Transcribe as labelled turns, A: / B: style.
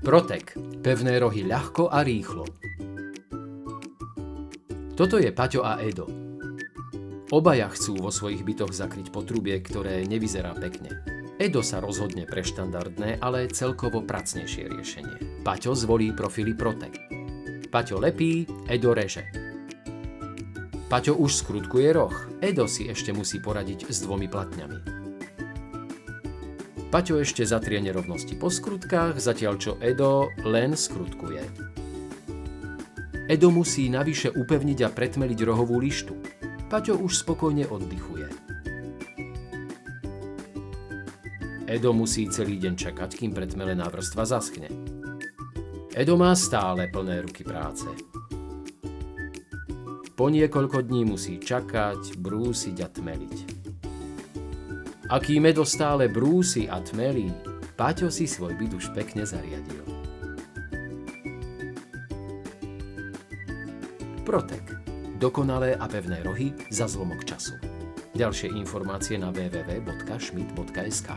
A: Protek. Pevné rohy ľahko a rýchlo. Toto je Paťo a Edo. Obaja chcú vo svojich bytoch zakryť potrubie, ktoré nevyzerá pekne. Edo sa rozhodne pre štandardné, ale celkovo pracnejšie riešenie. Paťo zvolí profily Protek. Paťo lepí, Edo reže. Paťo už skrutkuje roh, Edo si ešte musí poradiť s 2 platňami. Paťo ešte zatrie nerovnosti po skrutkách, zatiaľ čo Edo len skrutkuje. Edo musí navyše upevniť a pretmeliť rohovú lištu. Paťo už spokojne oddychuje. Edo musí celý deň čakať, kým pretmelená vrstva zaschne. Edo má stále plné ruky práce. Po niekoľko dní musí čakať, brúsiť a tmeliť. A kým Edo stále brúsi a tmelí, Paťo si svoj byt už pekne zariadil. Protek. Dokonalé a pevné rohy za zlomok času. Ďalšie informácie na www.schmidt.sk.